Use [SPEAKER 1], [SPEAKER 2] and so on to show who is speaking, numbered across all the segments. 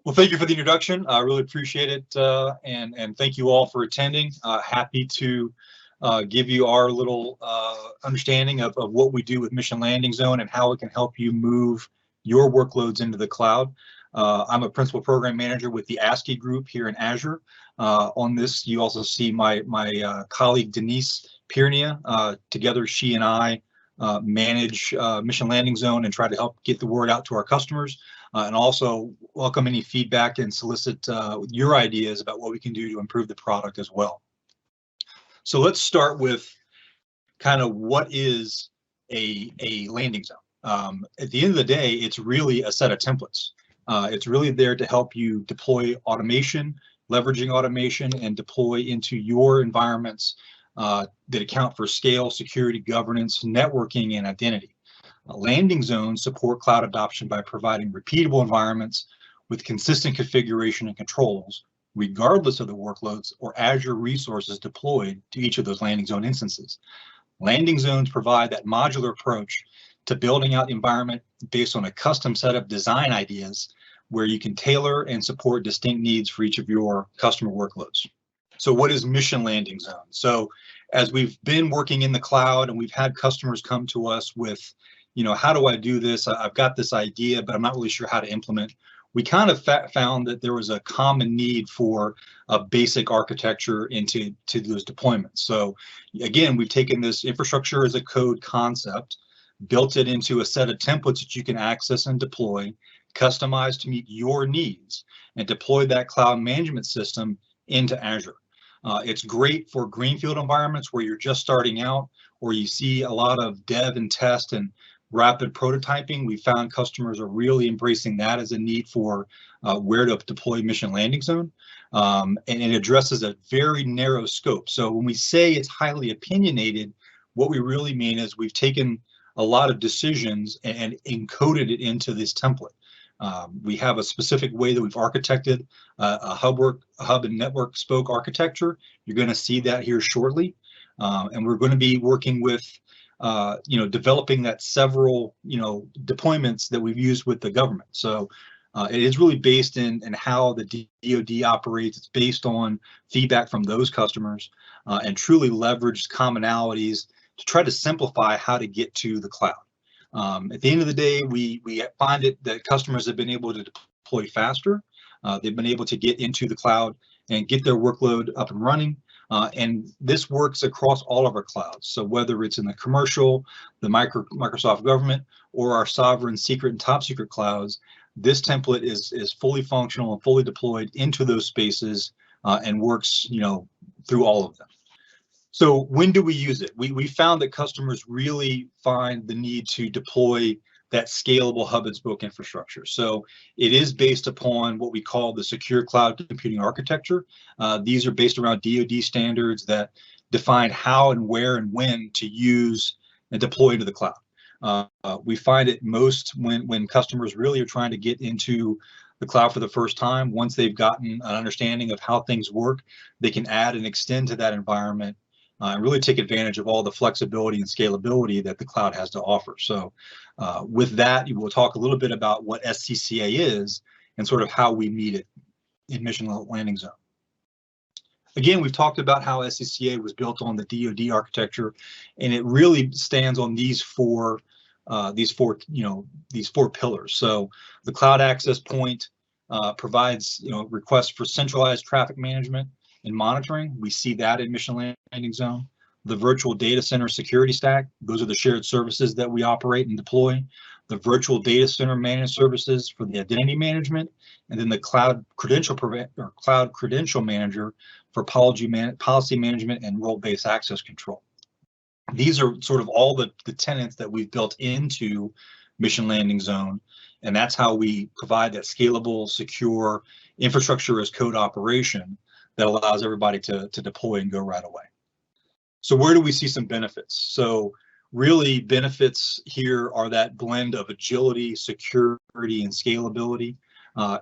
[SPEAKER 1] Well, thank you for the introduction. I really appreciate it, and thank you all for attending. Happy to give you our little understanding of what we do with Mission Landing Zone and how it can help you move your workloads into the cloud. I'm a principal program manager with the ASCII group here in Azure. On this, you also see my colleague Denise Piernia. Together, she and I manage Mission Landing Zone and try to help get the word out to our customers. And also welcome any feedback and solicit your ideas about what we can do to improve the product as well. So let's start with kind of what is a landing zone. At the end of the day, it's really a set of templates. It's really there to help you deploy automation, leveraging automation, and deploy into your environments that account for scale, security, governance, networking, and identity. Landing zones support cloud adoption by providing repeatable environments with consistent configuration and controls, regardless of the workloads or Azure resources deployed to each of those landing zone instances. Landing zones provide that modular approach to building out the environment based on a custom set of design ideas where you can tailor and support distinct needs for each of your customer workloads. So what is Mission Landing Zone? So as we've been working in the cloud and we've had customers come to us with, you know, how do I do this? I've got this idea, but I'm not really sure how to implement. We kind of found that there was a common need for a basic architecture into those deployments. So again, we've taken this infrastructure as a code concept, built it into a set of templates that you can access and deploy, customized to meet your needs, and deploy that cloud management system into Azure. It's great for greenfield environments where you're just starting out, or you see a lot of dev and test and rapid prototyping. We found customers are really embracing that as a need for where to deploy Mission Landing Zone, and it addresses a very narrow scope. So when we say it's highly opinionated, what we really mean is we've taken a lot of decisions and encoded it into this template. We have a specific way that we've architected a hub and network spoke architecture. You're going to see that here shortly, and we're going to be working with developing that several, deployments that we've used with the government. So it is really based in how the DoD operates. It's based on feedback from those customers and truly leveraged commonalities to try to simplify how to get to the cloud. At the end of the day, we find it that customers have been able to deploy faster. They've been able to get into the cloud and get their workload up and running. And this works across all of our clouds. So whether it's in the commercial, the Microsoft government, or our sovereign secret and top secret clouds, this template is fully functional and fully deployed into those spaces and works, through all of them. So when do we use it? We found that customers really find the need to deploy that scalable hub and spoke infrastructure. So it is based upon what we call the secure cloud computing architecture. These are based around DoD standards that define how and where and when to use and deploy to the cloud. We find it most when customers really are trying to get into the cloud for the first time. Once they've gotten an understanding of how things work, they can add and extend to that environment and really take advantage of all the flexibility and scalability that the cloud has to offer. So with that, we'll talk a little bit about what SCCA is and sort of how we meet it in Mission Landing Zone. Again, we've talked about how SCCA was built on the DoD architecture, and it really stands on these four pillars. So the cloud access point provides requests for centralized traffic management and monitoring. We see that in Mission Landing Zone. The virtual data center security stack, those are the shared services that we operate and deploy. The virtual data center managed services for the identity management, and then the cloud credential manager for policy management and role-based access control. These are sort of all the tenets that we've built into Mission Landing Zone, and that's how we provide that scalable, secure infrastructure as code operation that allows everybody to deploy and go right away. So where do we see some benefits? So really benefits here are that blend of agility, security, and scalability.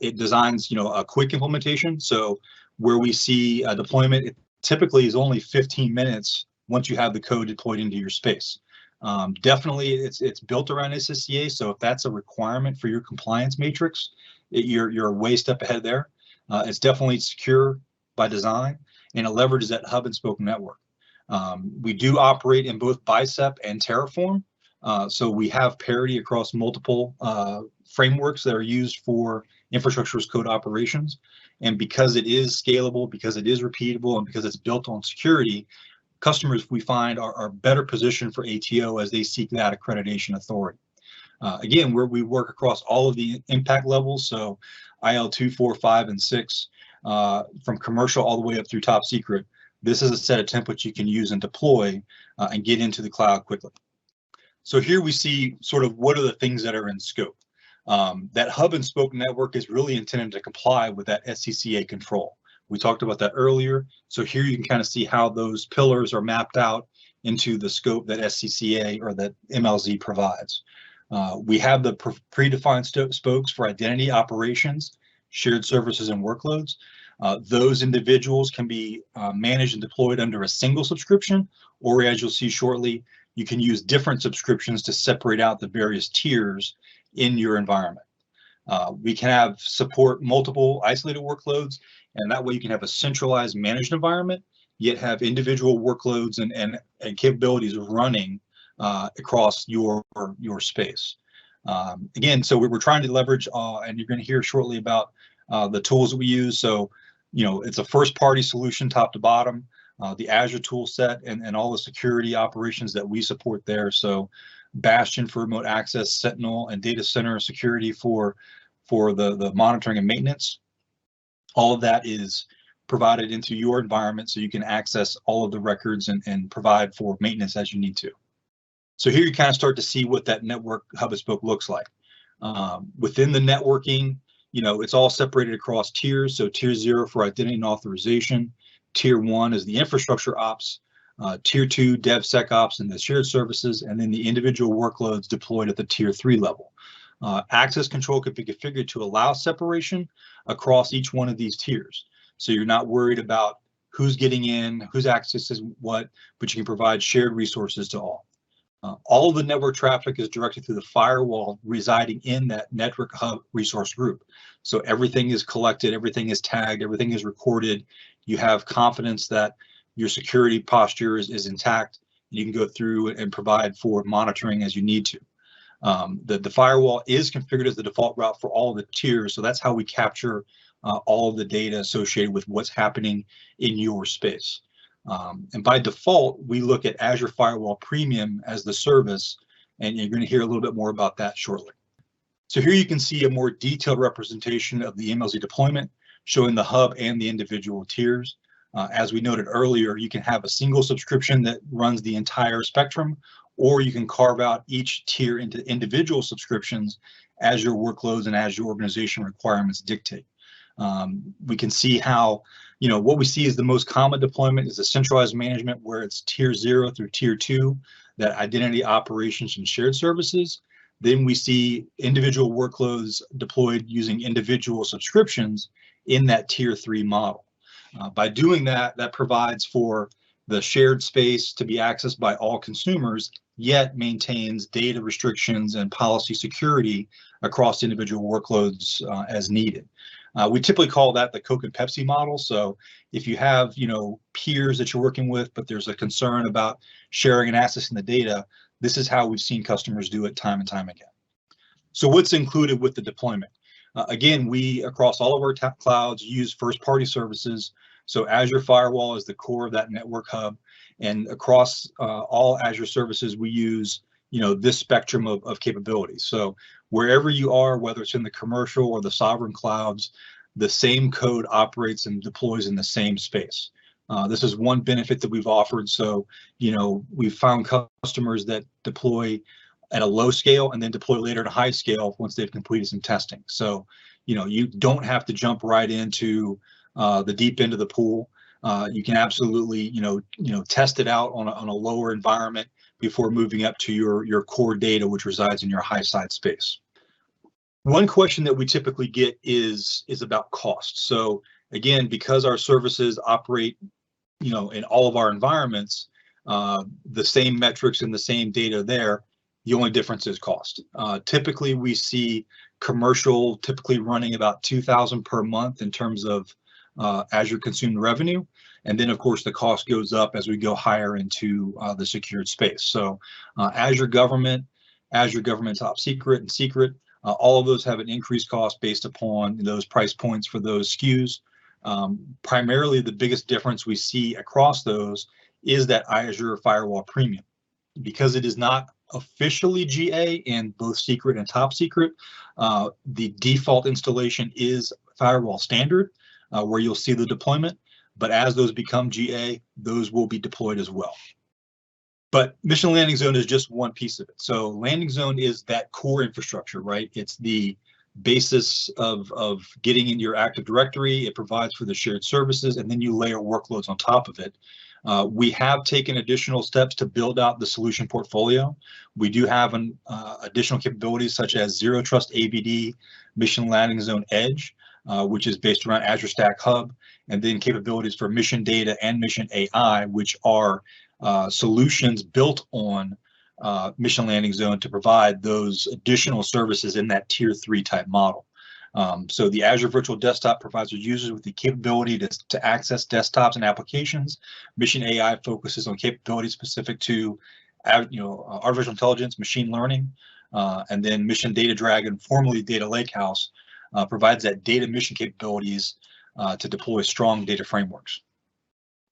[SPEAKER 1] It designs, a quick implementation. So where we see a deployment, it typically is only 15 minutes once you have the code deployed into your space. Definitely, it's built around SCCA. So if that's a requirement for your compliance matrix, you're way step ahead there. It's definitely secure by design, and it leverages that hub and spoke network. We do operate in both Bicep and Terraform, so we have parity across multiple frameworks that are used for infrastructure as code operations. And because it is scalable, because it is repeatable, and because it's built on security, customers we find are better positioned for ATO as they seek that accreditation authority. Again, we work across all of the impact levels, so IL2, 4, 5, and 6, from commercial all the way up through top secret. This is a set of templates you can use and deploy and get into the cloud quickly. So here we see sort of what are the things that are in scope. That hub and spoke network is really intended to comply with that SCCA control. We talked about that earlier. So here you can kind of see how those pillars are mapped out into the scope that SCCA or that MLZ provides. We have the predefined spokes for identity operations, shared services, and workloads. Those individuals can be managed and deployed under a single subscription, or as you'll see shortly, you can use different subscriptions to separate out the various tiers in your environment. We can have support multiple isolated workloads, and that way you can have a centralized managed environment, yet have individual workloads and capabilities running across your space. Again, so we're trying to leverage, and you're going to hear shortly about the tools that we use. So, it's a first-party solution, top to bottom, the Azure tool set, and all the security operations that we support there. So, Bastion for remote access, Sentinel, and data center security for the monitoring and maintenance. All of that is provided into your environment, so you can access all of the records and provide for maintenance as you need to. So here you kind of start to see what that network hub and spoke looks like. Within the networking, it's all separated across tiers. So tier 0 for identity and authorization. Tier 1 is the infrastructure ops. Tier 2, DevSecOps and the shared services, and then the individual workloads deployed at the tier 3 level. Access control can be configured to allow separation across each one of these tiers. So you're not worried about who's getting in, who's accessing what, but you can provide shared resources to all. All of the network traffic is directed through the firewall residing in that network hub resource group. So everything is collected, everything is tagged, everything is recorded. You have confidence that your security posture is intact. You can go through and provide for monitoring as you need to. The firewall is configured as the default route for all of the tiers. So that's how we capture all of the data associated with what's happening in your space. And by default, we look at Azure Firewall Premium as the service, and you're going to hear a little bit more about that shortly. So here you can see a more detailed representation of the MLZ deployment, showing the hub and the individual tiers. As we noted earlier, you can have a single subscription that runs the entire spectrum, or you can carve out each tier into individual subscriptions as your workloads and as your organization requirements dictate. We can see how, what we see is the most common deployment is a centralized management where it's tier 0 through tier 2, that identity operations and shared services. Then we see individual workloads deployed using individual subscriptions in that tier 3 model. By doing that, that provides for the shared space to be accessed by all consumers, yet maintains data restrictions and policy security across individual workloads as needed. We typically call that the Coke and Pepsi model. So if you have, peers that you're working with, but there's a concern about sharing and accessing the data, this is how we've seen customers do it time and time again. So what's included with the deployment? Again, we, across all of our clouds, use first-party services. So Azure Firewall is the core of that network hub. And across all Azure services, we use, this spectrum of capabilities. So wherever you are, whether it's in the commercial or the sovereign clouds, the same code operates and deploys in the same space. This is one benefit that we've offered. So, we've found customers that deploy at a low scale and then deploy later at a high scale once they've completed some testing. So, you don't have to jump right into the deep end of the pool. You can absolutely, test it out on a lower environment before moving up to your core data, which resides in your high side space. One question that we typically get is about cost. So again, because our services operate, in all of our environments, the same metrics and the same data there, the only difference is cost. Typically, we see commercial typically running about 2,000 per month in terms of Azure consumed revenue. And then, of course, the cost goes up as we go higher into the secured space. So Azure Government, Azure Government Top Secret, and Secret, all of those have an increased cost based upon those price points for those SKUs. Primarily, the biggest difference we see across those is that Azure Firewall Premium. Because it is not officially GA in both Secret and Top Secret, the default installation is Firewall Standard, where you'll see the deployment. But as those become GA, those will be deployed as well. But Mission Landing Zone is just one piece of it. So Landing Zone is that core infrastructure, right? It's the basis of getting into your Active Directory. It provides for the shared services, and then you layer workloads on top of it. We have taken additional steps to build out the solution portfolio. We do have additional capabilities such as Zero Trust ABD, Mission Landing Zone Edge, which is based around Azure Stack Hub, and then capabilities for Mission Data and Mission AI, which are solutions built on Mission Landing Zone to provide those additional services in that tier 3 type model. So the Azure Virtual Desktop provides our users with the capability to access desktops and applications. Mission AI focuses on capabilities specific to artificial intelligence, machine learning, and then Mission Data Dragon, formerly Data Lakehouse, provides that data mission capabilities to deploy strong data frameworks.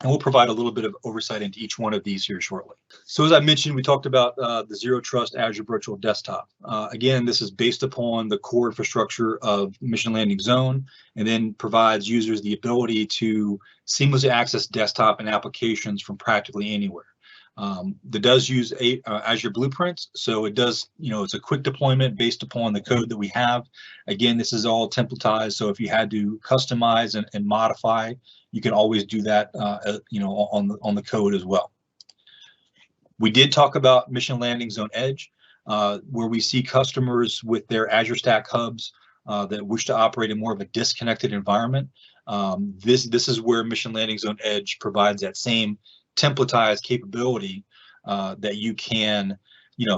[SPEAKER 1] And we'll provide a little bit of oversight into each one of these here shortly. So as I mentioned, we talked about the Zero Trust Azure Virtual Desktop. Again, this is based upon the core infrastructure of Mission Landing Zone, and then provides users the ability to seamlessly access desktop and applications from practically anywhere. That does use Azure Blueprints, so it does, it's a quick deployment based upon the code that we have. Again, this is all templatized, so if you had to customize and modify, you can always do that, on the code as well. We did talk about Mission Landing Zone Edge, where we see customers with their Azure Stack hubs that wish to operate in more of a disconnected environment. This is where Mission Landing Zone Edge provides that same templatized capability that you can,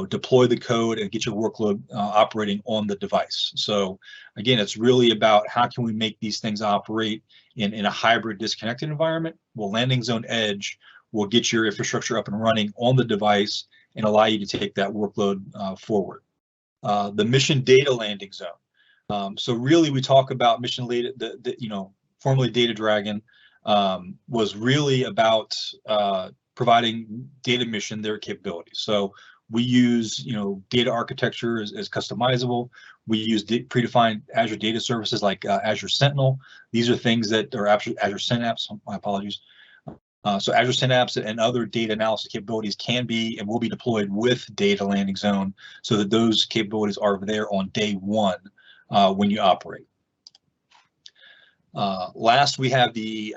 [SPEAKER 1] deploy the code and get your workload operating on the device. So again, it's really about how can we make these things operate in a hybrid disconnected environment. Well, Landing Zone Edge will get your infrastructure up and running on the device and allow you to take that workload forward. The Mission Data Landing Zone. So really, we talk about Mission Data, formerly Data Dragon, was really about providing data mission their capabilities. So we use, data architecture as customizable. We use predefined Azure data services like Azure Sentinel. These are things that are Azure Synapse. My apologies. So Azure Synapse and other data analysis capabilities can be and will be deployed with Data Landing Zone, so that those capabilities are there on day one when you operate. Last, we have the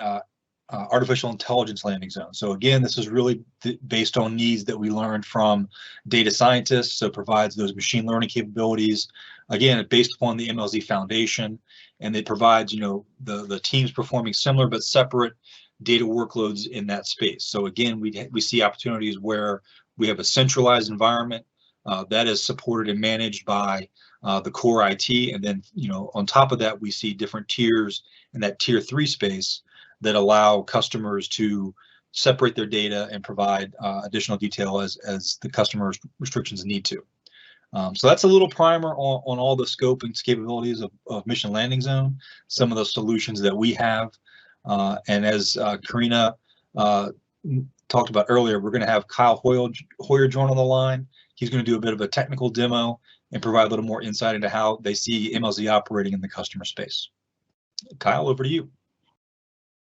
[SPEAKER 1] artificial intelligence landing zone. So again, this is really based on needs that we learned from data scientists. So it provides those machine learning capabilities. Again, it's based upon the MLZ Foundation, and it provides, the teams performing similar but separate data workloads in that space. So again, we see opportunities where we have a centralized environment that is supported and managed by the core IT, and then on top of that, we see different tiers in that tier 3 space that allow customers to separate their data and provide additional detail as the customer's restrictions need to. So that's a little primer on all the scope and capabilities of Mission Landing Zone, some of the solutions that we have. And as Karina talked about earlier, we're going to have Kyle Hoyer join on the line. He's going to do a bit of a technical demo and provide a little more insight into how they see MLZ operating in the customer space. Kyle, over to you.